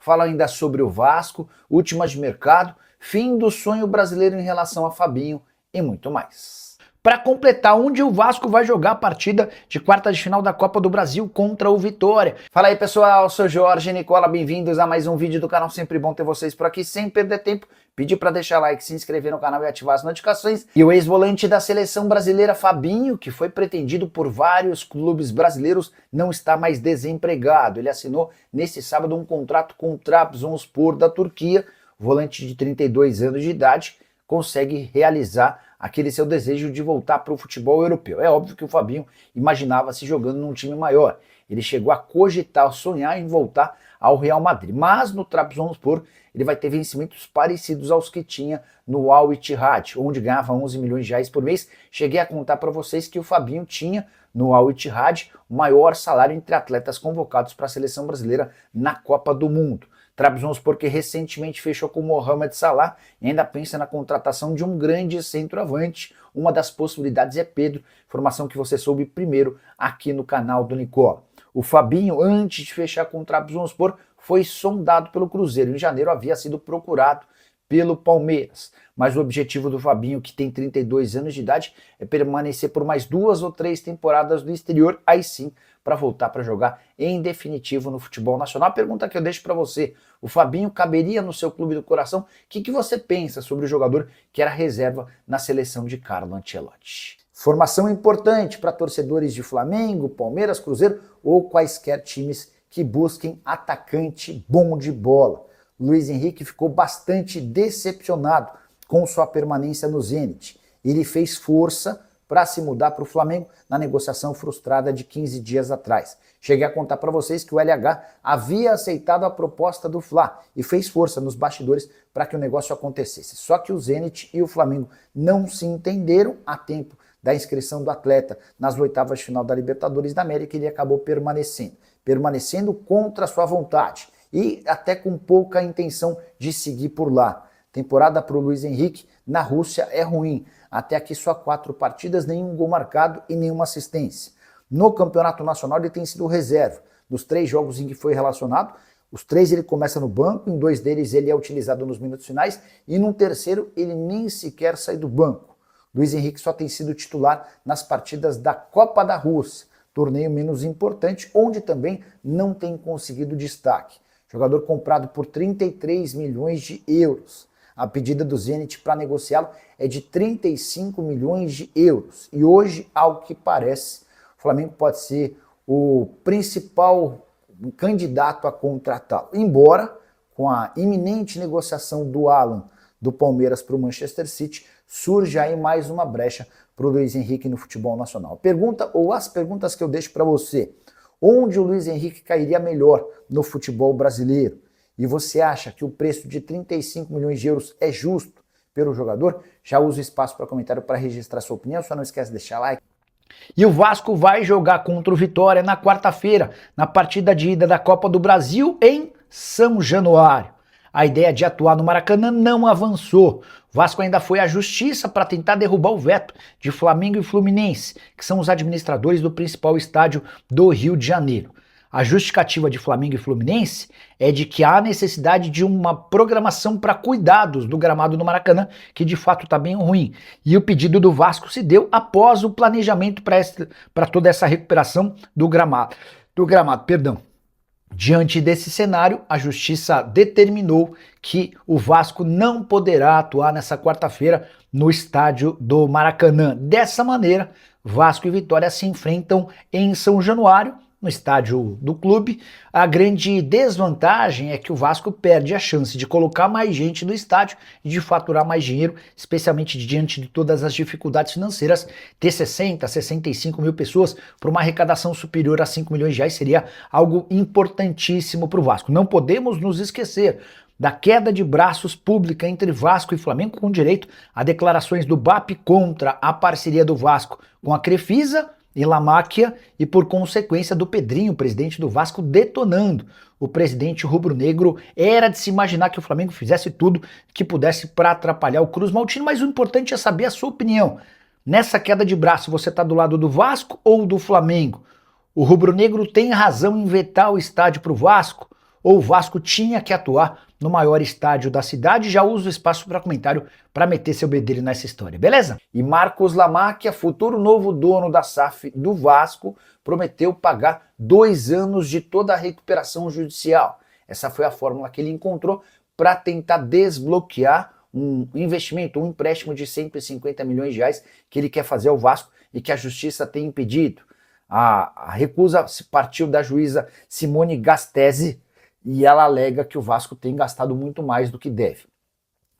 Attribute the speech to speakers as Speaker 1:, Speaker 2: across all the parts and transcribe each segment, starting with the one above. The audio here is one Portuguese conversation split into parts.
Speaker 1: fala ainda sobre o Vasco, últimas de mercado, fim do sonho brasileiro em relação a Fabinho e muito mais. Para completar, onde o Vasco vai jogar a partida de quartas de final da Copa do Brasil contra o Vitória. Fala aí pessoal, sou Jorge Nicola, bem-vindos a mais um vídeo do canal, sempre bom ter vocês por aqui, sem perder tempo, pedir para deixar like, se inscrever no canal e ativar as notificações. E o ex-volante da seleção brasileira, Fabinho, que foi pretendido por vários clubes brasileiros, não está mais desempregado. Ele assinou nesse sábado um contrato com o Trabzonspor da Turquia, volante de 32 anos de idade, consegue realizar aquele seu desejo de voltar para o futebol europeu. É óbvio que o Fabinho imaginava se jogando num time maior. Ele chegou a cogitar, sonhar em voltar ao Real Madrid. Mas no Trabzonspor ele vai ter vencimentos parecidos aos que tinha no Al Ittihad, onde ganhava 11 milhões de reais por mês. Cheguei a contar para vocês que o Fabinho tinha no Al Ittihad o maior salário entre atletas convocados para a seleção brasileira na Copa do Mundo. Trabzonspor que recentemente fechou com Mohamed Salah e ainda pensa na contratação de um grande centroavante. Uma das possibilidades é Pedro, informação que você soube primeiro aqui no canal do Nicola. O Fabinho, antes de fechar com o Trabzonspor, foi sondado pelo Cruzeiro. Em janeiro havia sido procurado pelo Palmeiras. Mas o objetivo do Fabinho, que tem 32 anos de idade, é permanecer por mais 2 ou 3 temporadas no exterior, aí sim, para voltar para jogar em definitivo no futebol nacional. A pergunta que eu deixo para você, o Fabinho caberia no seu clube do coração? O que você pensa sobre o jogador que era reserva na seleção de Carlo Ancelotti? Formação importante para torcedores de Flamengo, Palmeiras, Cruzeiro ou quaisquer times que busquem atacante bom de bola. Luiz Henrique ficou bastante decepcionado com sua permanência no Zenit. Ele fez força para se mudar para o Flamengo na negociação frustrada de 15 dias atrás. Cheguei a contar para vocês que o LH havia aceitado a proposta do Fla e fez força nos bastidores para que o negócio acontecesse. Só que o Zenit e o Flamengo não se entenderam a tempo da inscrição do atleta nas oitavas de final da Libertadores da América e ele acabou permanecendo contra sua vontade e até com pouca intenção de seguir por lá. Temporada para o Luiz Henrique na Rússia é ruim. Até aqui só 4 partidas, nenhum gol marcado e nenhuma assistência. No Campeonato Nacional ele tem sido reserva. Nos 3 jogos em que foi relacionado, os 3 ele começa no banco, em 2 deles ele é utilizado nos minutos finais e num terceiro ele nem sequer sai do banco. Luiz Henrique só tem sido titular nas partidas da Copa da Rússia, torneio menos importante, onde também não tem conseguido destaque. Jogador comprado por 33 milhões de euros. A pedida do Zenit para negociá-lo é de 35 milhões de euros. E hoje, ao que parece, o Flamengo pode ser o principal candidato a contratá-lo. Embora, com a iminente negociação do Alan do Palmeiras para o Manchester City, surja aí mais uma brecha para o Luiz Henrique no futebol nacional. Pergunta, ou as perguntas que eu deixo para você: onde o Luiz Henrique cairia melhor no futebol brasileiro? E você acha que o preço de 35 milhões de euros é justo pelo jogador? Já usa o espaço para comentário para registrar sua opinião, só não esquece de deixar like. E o Vasco vai jogar contra o Vitória na quarta-feira, na partida de ida da Copa do Brasil em São Januário. A ideia de atuar no Maracanã não avançou. O Vasco ainda foi à justiça para tentar derrubar o veto de Flamengo e Fluminense, que são os administradores do principal estádio do Rio de Janeiro. A justificativa de Flamengo e Fluminense é de que há necessidade de uma programação para cuidados do gramado do Maracanã, que de fato está bem ruim. E o pedido do Vasco se deu após o planejamento para toda essa recuperação do gramado. Diante desse cenário, a Justiça determinou que o Vasco não poderá atuar nessa quarta-feira no estádio do Maracanã. Dessa maneira, Vasco e Vitória se enfrentam em São Januário, no estádio do clube. A grande desvantagem é que o Vasco perde a chance de colocar mais gente no estádio e de faturar mais dinheiro, especialmente diante de todas as dificuldades financeiras. Ter 60, 65 mil pessoas para uma arrecadação superior a 5 milhões de reais seria algo importantíssimo para o Vasco. Não podemos nos esquecer da queda de braços pública entre Vasco e Flamengo, com direito a declarações do BAP contra a parceria do Vasco com a Crefisa e La Máquia e, por consequência, do Pedrinho, presidente do Vasco, detonando o presidente rubro-negro. Era de se imaginar que o Flamengo fizesse tudo que pudesse para atrapalhar o Cruz Maltino, mas o importante é saber a sua opinião. Nessa queda de braço, você está do lado do Vasco ou do Flamengo? O rubro-negro tem razão em vetar o estádio para o Vasco? ou o Vasco tinha que atuar no maior estádio da cidade? Já uso o espaço para comentário para meter seu bedelho nessa história, beleza? E Marcos Lamacchia, futuro novo dono da SAF do Vasco, prometeu pagar 2 anos de toda a recuperação judicial. Essa foi a fórmula que ele encontrou para tentar desbloquear um investimento, um empréstimo de 150 milhões de reais que ele quer fazer ao Vasco e que a justiça tem impedido. A recusa partiu da juíza Simone Gastesi e ela alega que o Vasco tem gastado muito mais do que deve.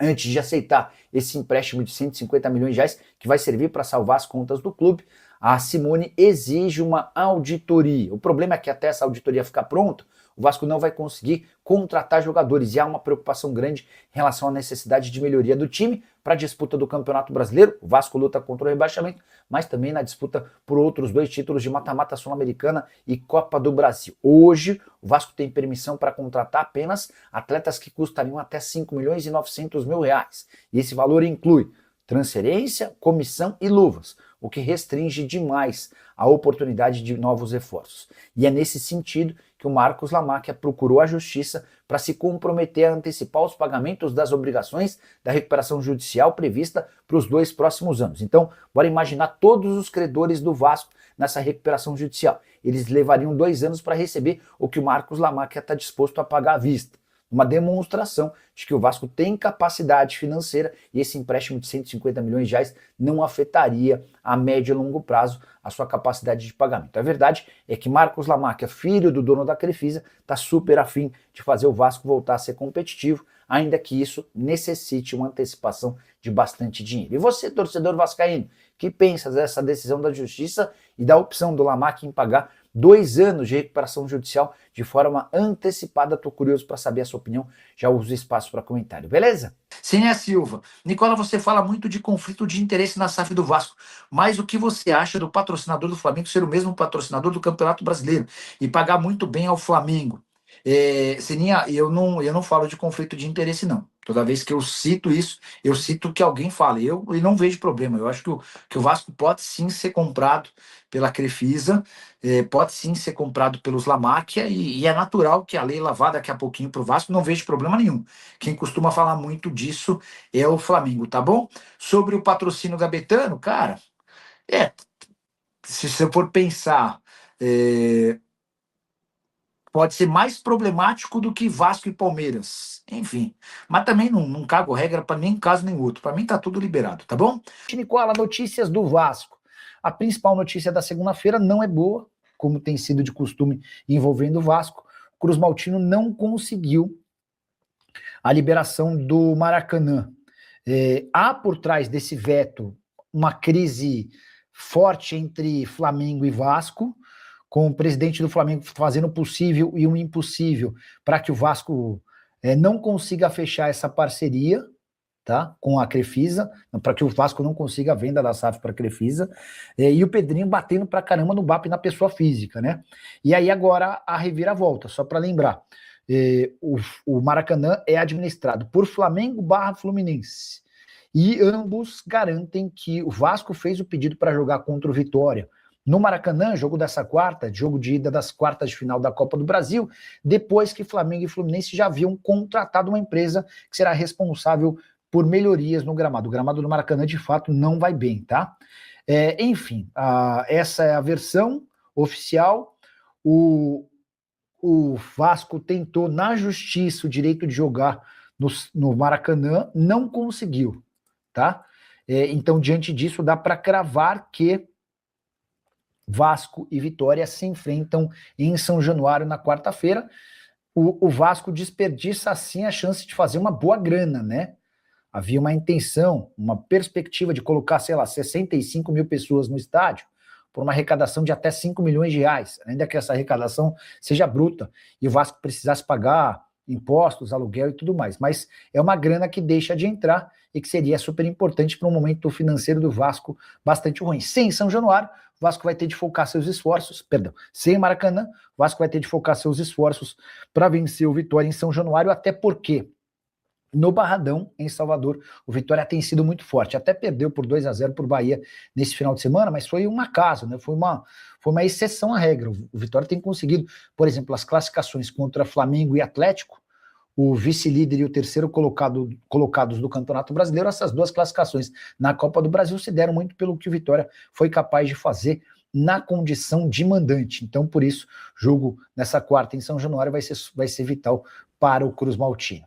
Speaker 1: Antes de aceitar esse empréstimo de 150 milhões de reais, que vai servir para salvar as contas do clube, a Simone exige uma auditoria. O problema é que até essa auditoria ficar pronta, o Vasco não vai conseguir contratar jogadores e há uma preocupação grande em relação à necessidade de melhoria do time para a disputa do Campeonato Brasileiro. O Vasco luta contra o rebaixamento, mas também na disputa por outros 2 títulos de mata-mata Sul-Americana e Copa do Brasil. Hoje, o Vasco tem permissão para contratar apenas atletas que custariam até 5 milhões e 900 mil reais. E esse valor inclui transferência, comissão e luvas, o que restringe demais a oportunidade de novos reforços. E é nesse sentido que o Marcos Lamacchia procurou a justiça para se comprometer a antecipar os pagamentos das obrigações da recuperação judicial prevista para os 2 próximos anos. Então, bora imaginar todos os credores do Vasco nessa recuperação judicial. Eles levariam 2 anos para receber o que o Marcos Lamacchia está disposto a pagar à vista. Uma demonstração de que o Vasco tem capacidade financeira e esse empréstimo de 150 milhões de reais não afetaria a médio e longo prazo a sua capacidade de pagamento. A verdade é que Marcos Lamacchia, filho do dono da Crefisa, está super afim de fazer o Vasco voltar a ser competitivo, ainda que isso necessite uma antecipação de bastante dinheiro. E você, torcedor vascaíno, que pensa dessa decisão da justiça e da opção do Lamacchia em pagar 2 anos de recuperação judicial de forma antecipada? Estou curioso para saber a sua opinião. Já uso espaço para comentário, beleza? Cénia Silva. Nicola, você fala muito de conflito de interesse na SAF do Vasco, mas o que você acha do patrocinador do Flamengo ser o mesmo patrocinador do Campeonato Brasileiro e pagar muito bem ao Flamengo? Ceninha, eu não falo de conflito de interesse, não. Toda vez que eu cito isso, eu cito que alguém fala. Eu não vejo problema. Eu acho que o Vasco pode sim ser comprado pela Crefisa, pode sim ser comprado pelos Lamacchia e é natural que a Leila vá daqui a pouquinho para o Vasco. Não vejo problema nenhum. Quem costuma falar muito disso é o Flamengo, tá bom? Sobre o patrocínio da Betano, cara, se você for pensar, pode ser mais problemático do que Vasco e Palmeiras. Enfim, mas também não cago regra para nem caso nem outro. Para mim tá tudo liberado, tá bom? Nicola, notícias do Vasco. A principal notícia da segunda-feira não é boa, como tem sido de costume envolvendo o Vasco. O Cruz Maltino não conseguiu a liberação do Maracanã. Há por trás desse veto uma crise forte entre Flamengo e Vasco, com o presidente do Flamengo fazendo o possível e o impossível para que o Vasco não consiga fechar essa parceria, tá, com a Crefisa, para que o Vasco não consiga a venda da SAF para a Crefisa, e o Pedrinho batendo pra caramba no BAP na pessoa física, né? E aí agora a reviravolta, só para lembrar, o Maracanã é administrado por Flamengo/Fluminense, e ambos garantem que o Vasco fez o pedido para jogar contra o Vitória no Maracanã, jogo dessa quarta, jogo de ida das quartas de final da Copa do Brasil, depois que Flamengo e Fluminense já haviam contratado uma empresa que será responsável por melhorias no gramado. O gramado do Maracanã, de fato, não vai bem, tá? Enfim, essa é a versão oficial. O Vasco tentou na justiça o direito de jogar no Maracanã, não conseguiu, tá? Então, diante disso, dá para cravar que Vasco e Vitória se enfrentam em São Januário na quarta-feira. O Vasco desperdiça assim a chance de fazer uma boa grana, né? Havia uma intenção, uma perspectiva de colocar, sei lá, 65 mil pessoas no estádio por uma arrecadação de até 5 milhões de reais, ainda que essa arrecadação seja bruta e o Vasco precisasse pagar impostos, aluguel e tudo mais. Mas é uma grana que deixa de entrar e que seria super importante para um momento financeiro do Vasco bastante ruim. Sem São Januário, o Vasco vai ter de focar seus esforços, sem Maracanã, o Vasco vai ter de focar seus esforços para vencer o Vitória em São Januário, até porque no Barradão, em Salvador, o Vitória tem sido muito forte. Até perdeu por 2-0 por Bahia nesse final de semana, mas foi um acaso, né? Foi foi uma exceção à regra. O Vitória tem conseguido, por exemplo, as classificações contra Flamengo e Atlético, o vice-líder e o terceiro colocados do Campeonato Brasileiro, essas duas classificações na Copa do Brasil se deram muito pelo que o Vitória foi capaz de fazer na condição de mandante. Então, por isso, jogo nessa quarta em São Januário vai ser vital para o Cruz Maltino.